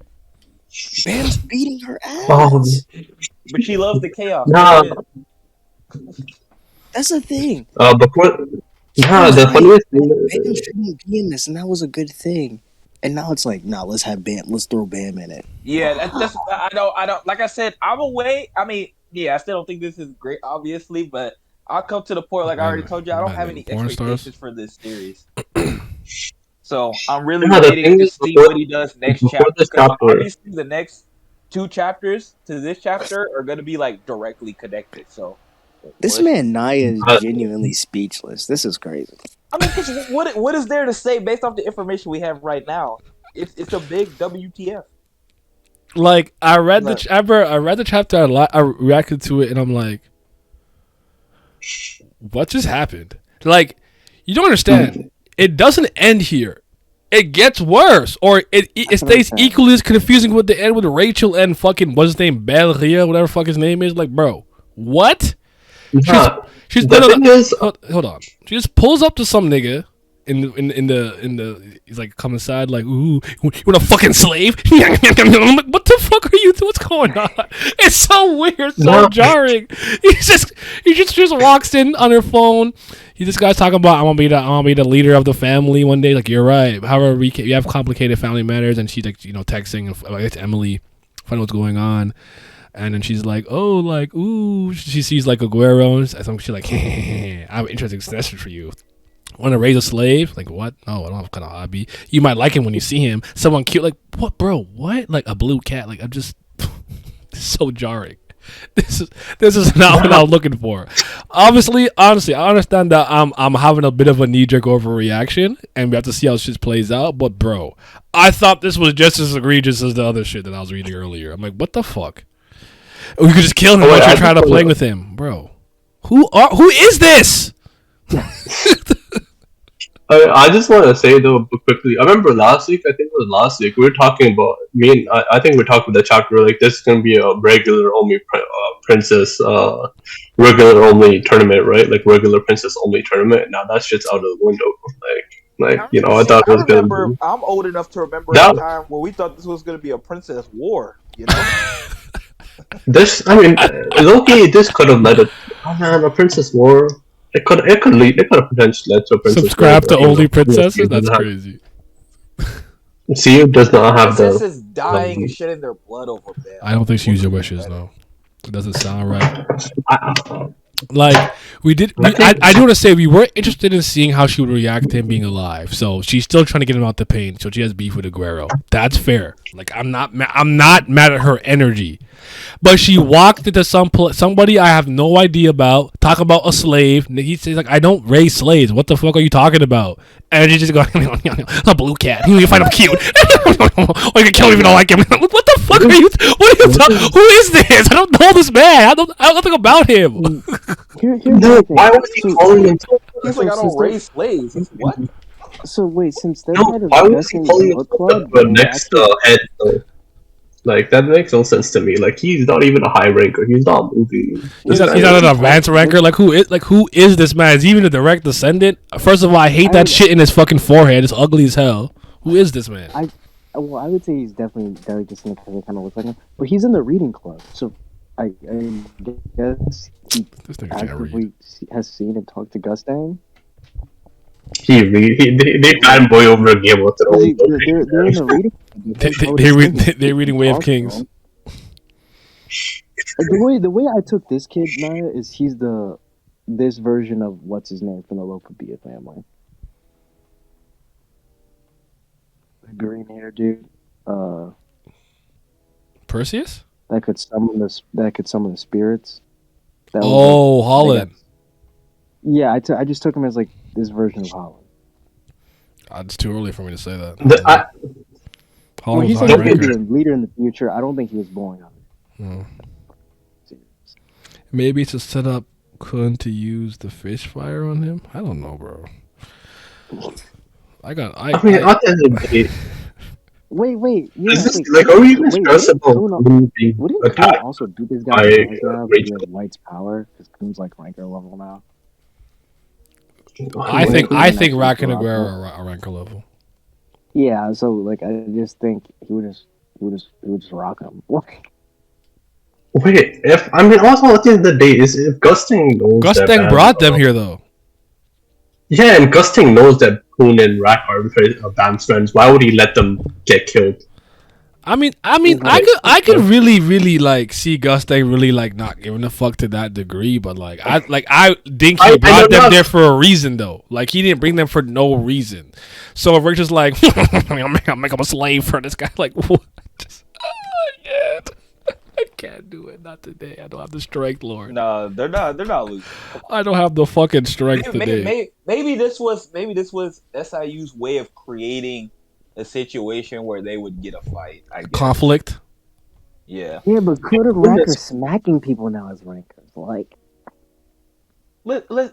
Bam's beating her ass, but she loves the chaos. That's the thing. The funniest thing Bam shouldn't be in this, and that was a good thing. And now it's like, let's have Bam. Let's throw Bam in it. Yeah, that's I don't. Like I said, I'm away. I mean, I still don't think this is great, obviously, but I'll come to the point. Like I already told you, I don't have any expectations for this series. So I'm really waiting to see what he does next chapter. Because obviously, the next 2 chapters to this chapter are going to be like directly connected. So. This man Naya is genuinely speechless. This is crazy. I mean, what is there to say based off the information we have right now? It's a big WTF. Like I read the chapter. I reacted to it, and I'm like, what just happened? Like, you don't understand. It doesn't end here. It gets worse, or it stays equally as confusing with the end with Rachel and fucking what's his name, Belria, whatever fuck his name is. Like, bro, what? She's hold on. She just pulls up to some nigga in the he's like come inside like, ooh, you want a fucking slave? I'm like, what the fuck are you doing? What's going on? It's so weird, so jarring. He just walks in on her phone. This guy's talking about I want to be the leader of the family one day. Like, you're right. However, you have complicated family matters, and she's like, texting and it's Emily, find what's going on. And then she's like, oh, like, ooh. She sees, like, Aguero. And she's like, I have an interesting suggestion for you. Want to raise a slave? Like, what? No, I don't have kind of hobby. You might like him when you see him. Someone cute. Like, what, bro? What? Like, a blue cat. Like, I'm just so jarring. This is not what I'm looking for. Honestly, I understand that I'm having a bit of a knee-jerk overreaction, and we have to see how shit plays out. But, bro, I thought this was just as egregious as the other shit that I was reading earlier. I'm like, what the fuck? We could just kill him once you're trying to play with him, bro. Who is this? I just want to say though quickly. I remember last week. I think it was last week. We were talking about me and I think we were talking about the chapter like this is gonna be a regular only princess, regular only tournament, right? Like regular princess only tournament. Now that shit's out of the window. Like you know, I Shit, thought it I was gonna remember. be I'm old enough to remember a that. time where we thought this was going to be a princess war. You know, This, I mean, Loki. This could have led a princess war. It could have potentially led to a princess war. Subscribe to But, you only know, princesses. That's crazy. CU does not have the. princesses dying and shedding their blood over bad. I don't think she used your wishes though. It doesn't sound right. Like I do want to say we were interested in seeing how she would react to him being alive. So she's still trying to get him out the pain. So she has beef with Aguero. That's fair. Like I'm not mad at her energy, but she walked into somebody I have no idea about. Talk about a slave. He says like I don't raise slaves. What the fuck are you talking about? And she just goes a blue cat. You find him cute. Or you can kill him if you don't like him. What the fuck are you? What are you talking? Who is this? I don't know this man. I don't know nothing about him. Here's the thing. Why was he calling him? He's like, I don't raise slaves. What? So wait, since they're No, part of why the was he Destiny calling him Book Club, the they next actually- head? Like that makes no sense to me. Like he's not even a high ranker. He's not moving. He's not an advanced ranker. Like who is this man? Is he even a direct descendant? First of all, I hate that shit in his fucking forehead. It's ugly as hell. Who is this man? I would say he's definitely direct descendant because they kind of look like him. But he's in the reading club, so I guess he This nigga can't read. actively has seen and talked to Gustang. They fanboy over a Game of Thrones. They're in the reading club. They're reading Way of Kings. The way I took this kid, Naya, is he's this version of what's his name from the local Bia family. The green hair dude. Perseus? That could summon the spirits. That was Oh, Holland. yeah, I just took him as like this version of Holland. It's too early for me to say that. Well, Holland's he a said high he could be ranker. a leader in the future. I don't think he was born on it. Maybe it's a setup Kun to use the fish fire on him. I don't know, bro. I mean, at the end of the day, Wait. Yeah, is this, wait, like, are we even stressed wouldn't about Kun being wouldn't Kun attacked also beat this guy by now because he has White's power? Because Kun's like ranker level now. I think Actually Rack and drop Aguero are ranker level. Yeah, so like I just think he would just rock him. Wait, also at the end of the day, is if Gusting knows that Gustang brought them here though. Yeah, and Gusting knows that Poon and Rack are Bam's friends. Why would he let them get killed? I mean, I could really like see Gustang really like not giving a fuck to that degree, but I think he brought them there for a reason though. Like he didn't bring them for no reason. So if we're just like, I'll make him a slave for this guy, like what? I can't do it. Not today. I don't have the strength, Lord. No, they're not losing. I don't have the fucking strength today. Maybe this was SIU's way of creating a situation where they would get a fight. I guess. Conflict. Yeah. Yeah, but could have Racker smacking people now as rankers? Like,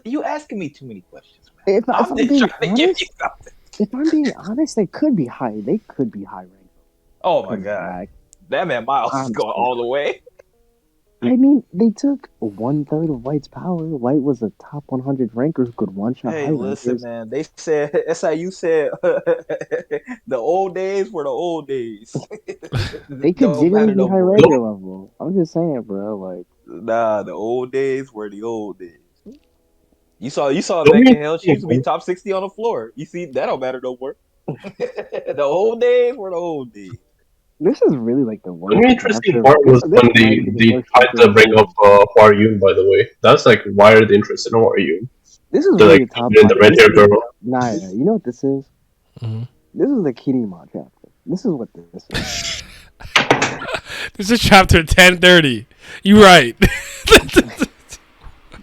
you asking me too many questions, man. If I'm being honest, they could be high. They could be high ranked. Oh my god. That man Miles is going all the way. I mean, they took 1/3 of White's power. White was a top 100 ranker who could one-shot. Hey, listen, man. They said SIU said the old days were the old days. They could genuinely be high ranker level. I'm just saying, bro. Like, nah, the old days were the old days. You saw Mecha Hell. She used to be top 60 on the floor. You see, that don't matter no more. The old days were the old days. This is really like the worst. The interesting part was when they tried to bring up Hwaryun, by the way. That's like, why are they interested in Hwaryun? This is They're really like, top. the red hair girl. Nah, you know what this is? Mm-hmm. This is the Kirima chapter. This is what this is. This is chapter 1030. You right.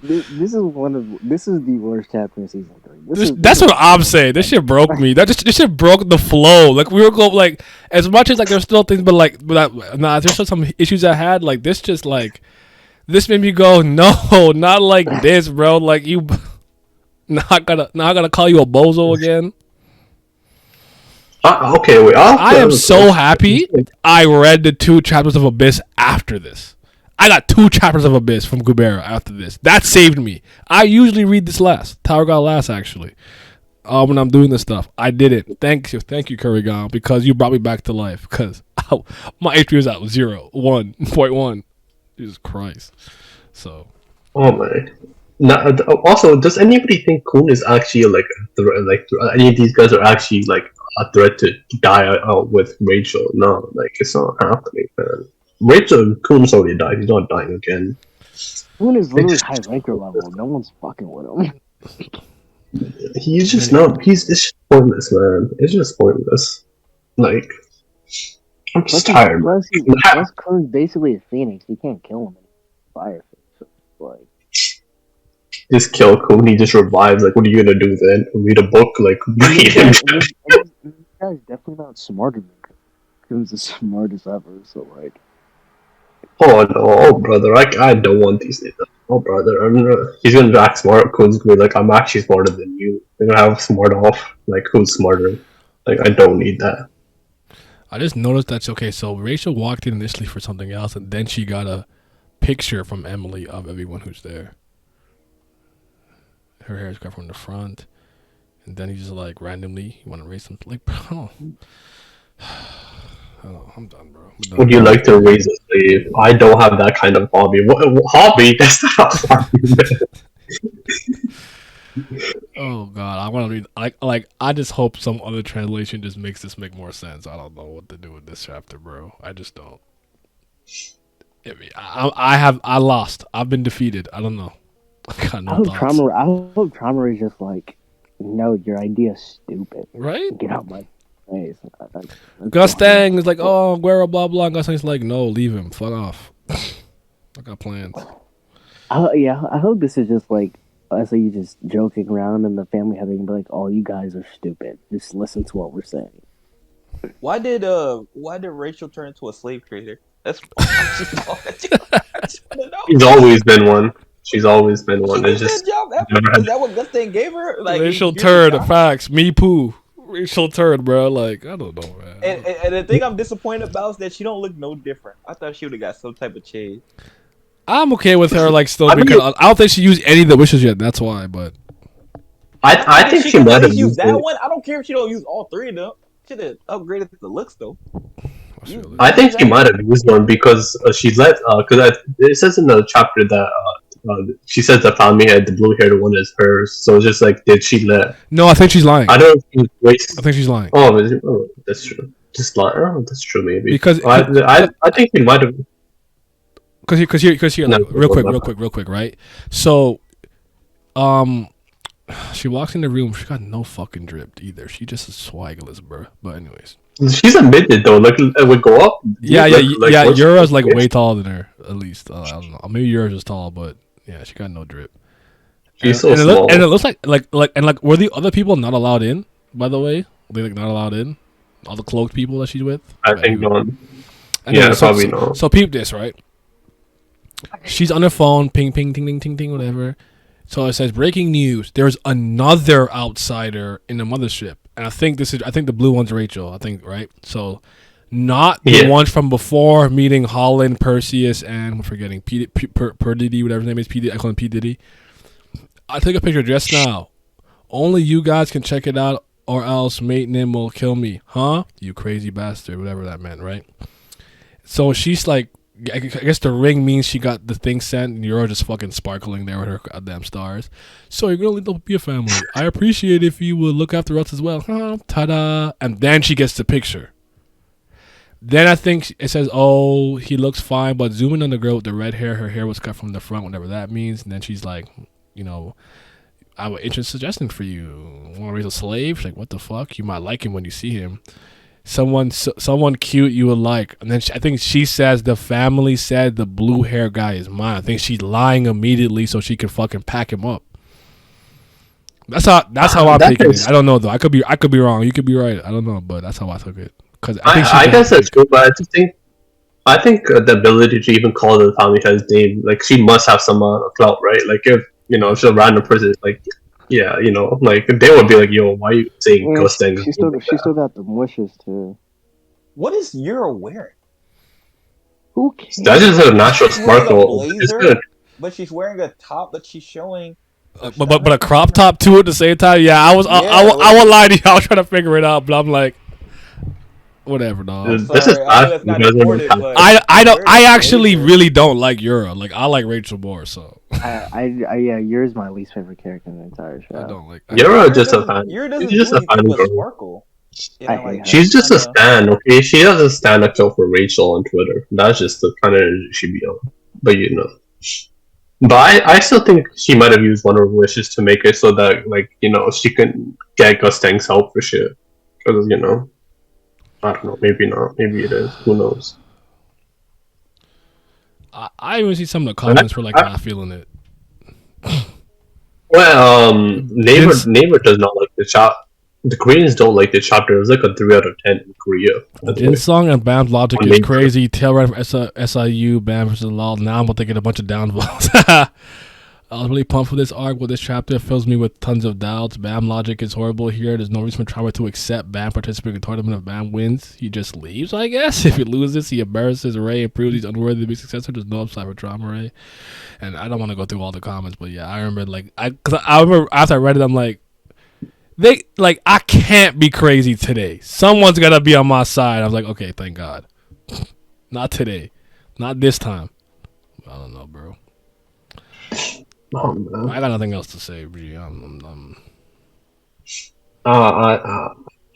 This is the worst chapter in season 3. That's what I'm saying. This shit broke me. This shit broke the flow. Like we were going like as much as like there's still things, but there's still some issues I had. Like this just like this made me go no, not like this, bro. Like you, Now I gotta call you a bozo again. Okay, wait. I am so happy I read the 2 chapters of Abyss after this. I got 2 chapters of Abyss from Gubera after this. That saved me. I usually read this last. Tower God last, actually. When I'm doing this stuff. I did it. Thank you, Kurrigan, because you brought me back to life. Because my HP was at 1.1. Jesus Christ. So. Oh man. Now, also, does anybody think Kun is actually like any of these guys are actually like a threat to die out with Rachel? No, like it's not happening, man. Rachel and Kun's already died. He's not dying again. Kun is literally high-ranker level. No one's fucking with him. He's just not. It's just pointless, man. It's just pointless. Like, I'm just tired. Plus Kun's basically a phoenix. You can't kill him in fire. So, like, just kill Kun. He just revives. Like, what are you gonna do then? Read a book? Like, read him. This guy's definitely not smarter than Kun. Kun's the smartest ever. So, like. Oh no, brother! I don't want these things. Oh brother, he's gonna act smart. Kun's gonna be like, I'm actually smarter than you. They're gonna have smart off. Like, who's smarter? Like, I don't need that. I just noticed that's okay. So Rachel walked in initially for something else, and then she got a picture from Emily of everyone who's there. Her hair's cut from the front, and then he's just like randomly, you want to raise something? Like, bro. Oh, I'm done, bro. Would you like to raise a slave? I don't have that kind of hobby. What hobby? That's not a hobby. Oh God, I want to read. I just hope some other translation just makes this make more sense. I don't know what to do with this chapter, bro. I just don't. I lost. I've been defeated. I don't know. I got no thoughts. I hope Traumerei is just like, no, your idea's stupid. Right? Get out my face. Gustang is like, oh, Guerra, blah blah. And Gustang's like, no, leave him. Fuck off. I got plans. I hope this is just like us, you just joking around and the family having be like, oh, you guys are stupid. Just listen to what we're saying. Why did Rachel turn into a slave trader? That's I just want to know. She's always been one. She's always been one. It's just is that what Gustang gave her? Like, racial turd, facts. Me poo. Racial turd, bro. Like, I don't know, man. And the thing I'm disappointed about is that she don't look no different. I thought she would have got some type of change. I'm okay with her, like, still because I don't think she used any of the wishes yet. That's why, but I think she might have used that one. I don't care if she don't use all 3 of them. Should have upgraded the looks though. I think she might have used one because she let because it says in the chapter that she says the family had the blue haired one is hers. So it's just like, did she let? No, I think she's lying. I don't know if I think she's lying. Oh, that's true. Just lying. Oh, that's true. Maybe because I think she might have. Because here, like, real quick, right? So, she walks in the room. She got no fucking drip either. She just is swagless, bro. But anyways, she's admitted though. Like, it would go up. Yeah. Yura's like way taller than her, at least. I don't know. Maybe Yura's is tall, but yeah, she got no drip. She's so small. And it looks like were the other people not allowed in? By the way, were they like not allowed in? All the cloaked people that she's with. I think not. Anyway, yeah, probably not. So peep this, right? She's on her phone, ping, ping, ting, ting, ting, ting, whatever. So it says, breaking news. There's another outsider in the mothership. And I think the blue one's Rachel, I think, right? So not the ones from before meeting Holland, Perseus, and I'm forgetting, P Diddy, whatever his name is, I call him P Diddy. I took a picture just now. Only you guys can check it out or else Mate Nim will kill me. Huh? You crazy bastard, whatever that meant, right? So she's like, I guess the ring means she got the thing sent, and you're just fucking sparkling there with her goddamn stars. So you're gonna leave be a family. I appreciate if you would look after us as well. Ta-da! And then she gets the picture. Then I think it says, "Oh, he looks fine," but zoom in on the girl with the red hair. Her hair was cut from the front, whatever that means. And then she's like, you know, I have an interesting suggestion for you. Want to raise a slave? She's like, what the fuck? You might like him when you see him. Someone cute you would like. And then I think she says the family said the blue hair guy is mine. I think she's lying immediately so she can fucking pack him up. That's how I'm taking it. I don't know though. I could be wrong. You could be right. I don't know, but that's how I took it. Because I guess that's true, but I think the ability to even call the family has name, like, she must have some clout, right? Like, if she's a random person, like, Yeah, you know, like they would be like, "Yo, why are you saying And ghost things?" she still got the mushes too. What is Euro wearing? Who cares? That's just a natural She's wearing a sparkle. It's blazer, good. but she's wearing a top that she's showing. But a crop top too at the same time. Yeah, I won't lie to you. I was trying to figure it out, but I'm like, whatever, dog. This is Sorry, I know fast. that's not You guys are important, but I don't. wearing I a actually blazer. really don't like Euro. Like I like Rachel more, so Yeah, yours my least favorite character in the entire show. I don't like. You're just a fan. Yours She's doesn't just do a anything fan but girl. sparkle. You I know, hate like her. She's just a kinda- stan, okay? She doesn't stand up for Rachel on Twitter. That's just the kind of energy she be on. But you know. But I still think she might have used one of her wishes to make it so that, like, you know, she can get Gustang's help for shit. Because, you know, I don't know. Maybe not. Maybe it is. Who knows? I even see some of the comments were like not feeling it. Well, Vince- neighbor does not like the chapter. The Koreans don't like the chapter. It was like a 3 out of 10 in Korea. by the way. Jin Song and Bam's logic On is Neighbor. crazy. Tail right from SIU, Bam versus Law. Now I'm about to get a bunch of downvotes. I was really pumped for this arc, but this chapter fills me with tons of doubts. Bam logic is horrible here. There's no reason for Traumerei to accept Bam participating in the tournament. If Bam wins, he just leaves, I guess. If he loses, he embarrasses Ray and proves he's unworthy to be successor. There's no upside for Traumerei. And I don't want to go through all the comments, but yeah, I remember cause I remember after I read it, I'm like, I can't be crazy today. Someone's gotta be on my side. I was like, okay, thank God. Not today. Not this time. I don't know, bro. Oh, man. I got nothing else to say, G.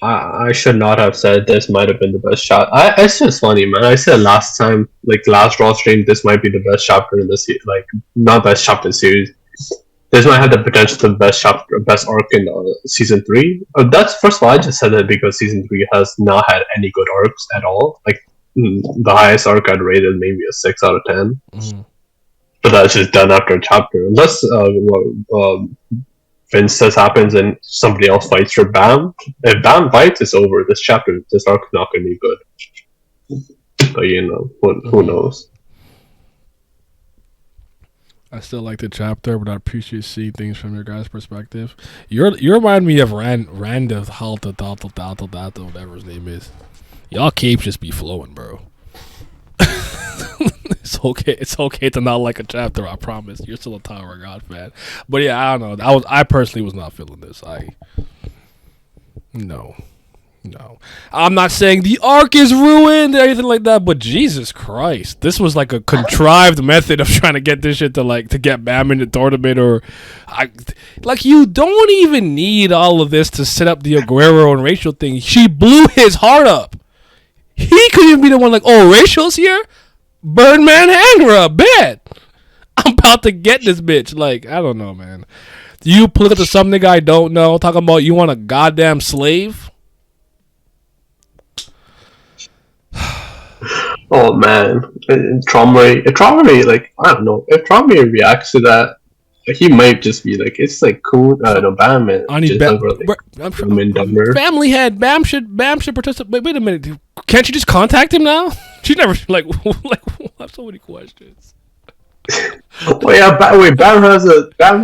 I should not have said this might have been the best shot. It's just funny, man. I said last time, like last Raw stream, this might be the best chapter in this, like not best chapter in the series. This might have the potential to be the best chapter, best arc in season 3. That's first of all, I just said that because season 3 has not had any good arcs at all. Like the highest arc I'd rated maybe a 6 out of 10. Mm-hmm. But that's just done after a chapter. Unless Vince says happens and somebody else fights for Bam. If Bam fights, it's over. This chapter, this arc is not going to be good. But you know, who knows? I still like the chapter, but I appreciate seeing things from your guys' perspective. You remind me of Randa Halta whatever his name is. Y'all capes just be flowing, bro. It's okay to not like a chapter. I promise. You're still a Tower of God fan, but yeah, I don't know. I personally was not feeling this. No. I'm not saying the arc is ruined or anything like that, but Jesus Christ, this was like a contrived method of trying to get this shit to get Bam in the tournament, you don't even need all of this to set up the Aguero and Rachel thing. She blew his heart up. He couldn't even be the one like, oh, Rachel's here? Birdman Hangra, bet. I'm about to get this bitch. Like, I don't know, man. You look at some nigga I don't know, talking about you want a goddamn slave? Oh man, Traumerei, like I don't know. If Traumerei reacts to that, he might just be like, it's like cool. No, Bam man. Family head. Bam should participate. Wait a minute. Can't you just contact him now? She never I have so many questions. Oh yeah, Bam has a. That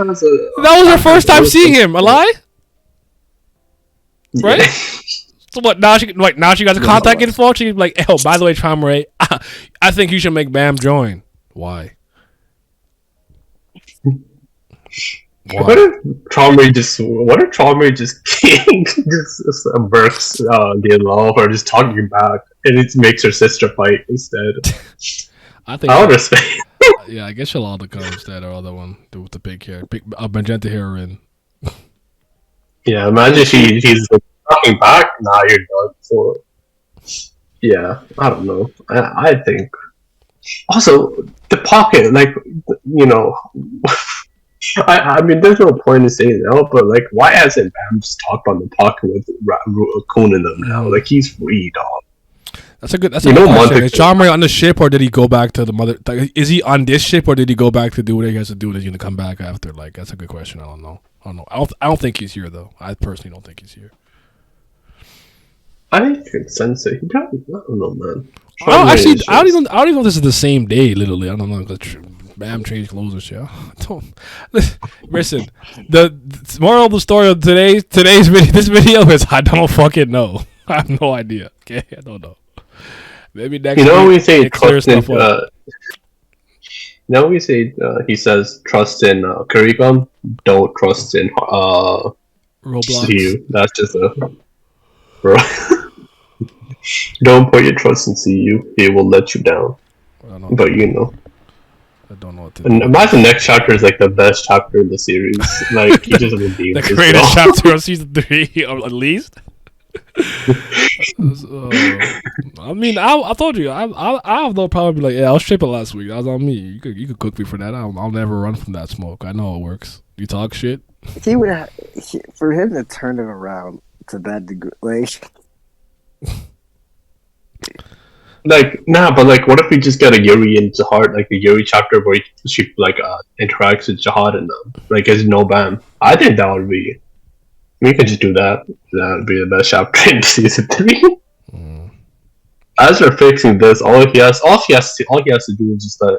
was her first time seeing him. A lie? Right? So what? Now she got the contact info. She's like, oh, by the way, Traumerei, I think you should make Bam join. Why? What if Traumerei just burks the love or just talking back and it makes her sister fight instead? I would respect. Yeah, I guess she'll all come instead or other one with the big hair, magenta hair in. Yeah, imagine he's like, talking back. Nah, you're done for. Yeah, I don't know. I think. Also, the pocket, like, you know. I mean, there's no point in saying that, but like, why hasn't Bam just talked on the pocket with Kun in them now? Like, he's free, dog. That's a good question. Is Traumerei on the ship, or did he go back to the mother? Is he on this ship, or did he go back to do what he has to do, and he's gonna come back after? Like, that's a good question. I don't know. I don't think he's here though. I personally don't think he's here. I think Sensei. I don't know, man. I don't even know if this is the same day. Literally, I don't know. Bam changed clothes and shit. Listen, the moral of the story of today's video, this video is I don't fucking know. I have no idea. Okay, I don't know. Maybe next You know, week we say it clears trust in. stuff up. Now we say he says trust in Kurigam, don't trust in Roblox. CU. That's just a bro. Don't put your trust in CU. He will let you down. But you know. I don't know what to And do. imagine next chapter is like the best chapter in the series. Like he just redeemed The himself. greatest chapter of season 3, or at least. I mean, I told you, I have no problem. Like, yeah, I was tripping last week. That was on me. You could cook me for that. I'll never run from that smoke. I know it works. You talk shit. He would have, for him to turn it around to that degree, like. Like, nah, but like, what if we just get a Yuri and Jihad, like the Yuri chapter where she like interacts with Jihad and like there's no Bam. I think that would be. We could just do that. That would be the best chapter in season 3. As we're fixing this, all he has to do is just like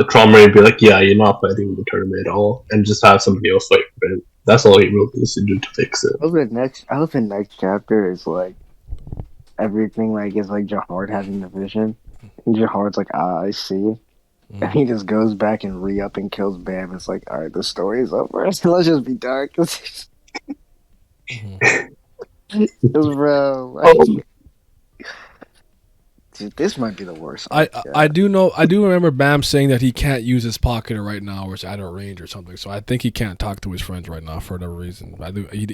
Traumerei be like, yeah, you're not fighting the tournament at all, and just have somebody else fight for him. That's all he really needs to do to fix it. I hope the next chapter is like everything like is like Jihad having the vision. And Jihad's like, I see. And he just goes back and re-up and kills Bam. It's like, alright, the story is over. Let's just be dark. Because, bro, like, dude, this might be the worst. I do remember Bam saying that he can't use his pocket right now, or it's out of range or something. So I think he can't talk to his friends right now for whatever reason. I think he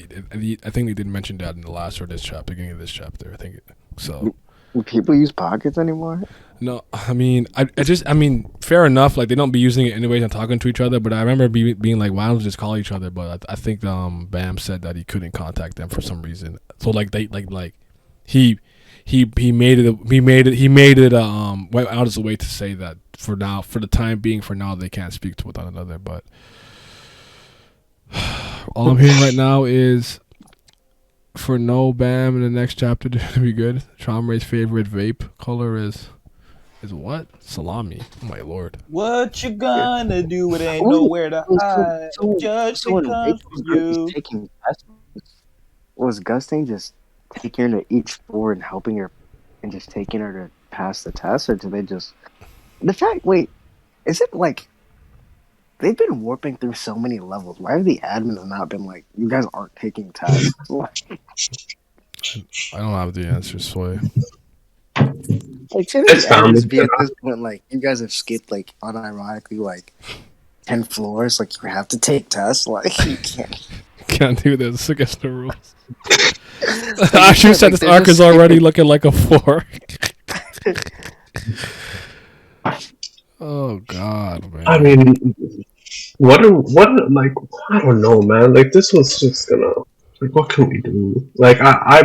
did mention that in the last or this chapter, beginning of this chapter. I think so. Do people use pockets anymore? No, I mean, I mean, fair enough. Like they don't be using it anyways and talking to each other. But I remember being like, why don't we just call each other? But I think Bam said that he couldn't contact them for some reason. So like he made it went out of his way to say that for the time being, they can't speak to one another. But all I'm hearing right now is for no Bam in the next chapter to be good. Traumerei's favorite vape color is what? Salami. Oh my lord. What you gonna do? It ain't nowhere to hide. Judgment comes from you. Taking tests, was Gusting just taking her to each floor and helping her and just taking her to pass the test, or do they just is it like they've been warping through so many levels? Why have the admins not been like, you guys aren't taking tests? I don't have the answer, Sway. Like, shouldn't the admins be at this point like, you guys have skipped like unironically like 10 floors, like you have to take tests, like you can't do this against the rules. I should said this arc is already looking like a 4. Oh god, man. I mean, what like, I don't know, man. Like this was just gonna, like, what can we do? Like I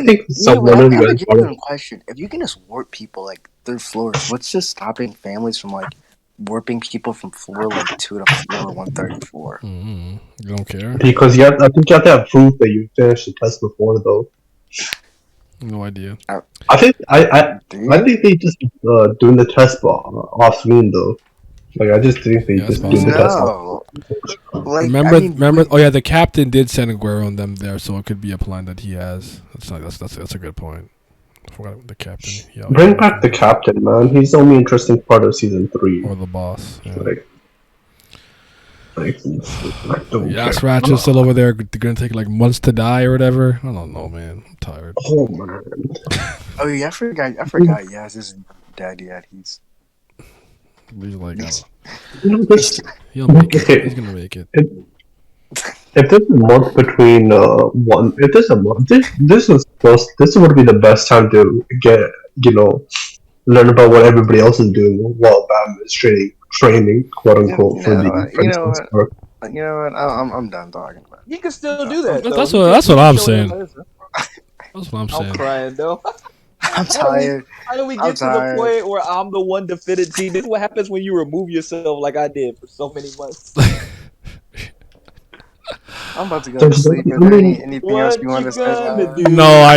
think one of you guys. Question: if you can just warp people like through floors, what's just stopping families from like warping people from floor like 2 to floor 134? You don't care because I think you have to have proof that you finished the test before, though. No idea. I think they just doing the test off screen though. Like I just think they just doing the test off. Like, remember. Oh yeah, the captain did send Aguero on them there, so it could be a plan that he has. That's a good point. I forgot the captain. Bring back the captain, man. He's the only interesting part of season 3. Or the boss. Yeah. Yes, Ratchet's still over there. They're gonna take like months to die or whatever. I don't know, man. I'm tired. Oh man. Oh yeah, I forgot. Yeah, his dad. Yeah, he's like, he'll make it. He's gonna make it. If there's a month between if there's a month, this would be the best time to get learn about what everybody else is doing while Bam is training, quote unquote, for the princess. You know what? I'm done talking about it. You can still do that. That's what I'm saying. That's what I'm saying. I'm crying though. I'm tired. How do we get to the point where I'm the one defeated team? This is what happens when you remove yourself like I did for so many months. I'm about to go to sleep. Is there anything else you want to say? No,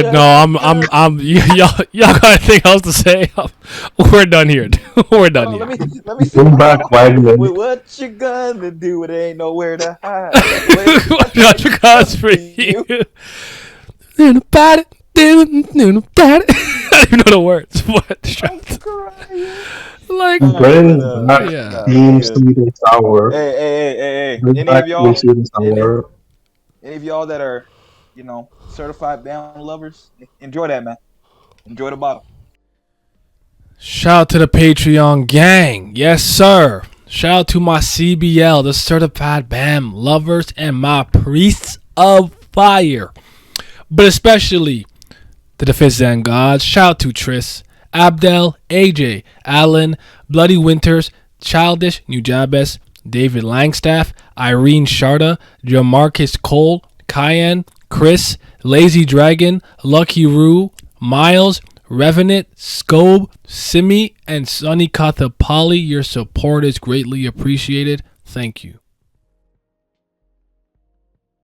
y'all got anything else to say? We're done here. We're done Hold on, here. let me see. Bring back Wagner. Wait, what you gonna do? It ain't nowhere to hide. Not because for you. I don't even know the words. What? Like, Bring back yeah. Team Sweet and Sour. Hey. Bring back Team Sweet and Sour. Any of y'all that are, certified band lovers, enjoy that, man. Enjoy the bottle. Shout out to the Patreon gang. Yes, sir. Shout out to my CBL, the certified BAM lovers, and my priests of fire. But especially to the Fifth Zen gods. Shout out to Tris, Abdel, AJ, Alan, Bloody Winters, Childish, Nujabes, David Langstaff, Irene Sharda, Jamarcus Cole, Cayenne, Chris, Lazy Dragon, Lucky Roo, Miles, Revenant, Scobe, Simi, and Sunny Kathapali. Your support is greatly appreciated. Thank you.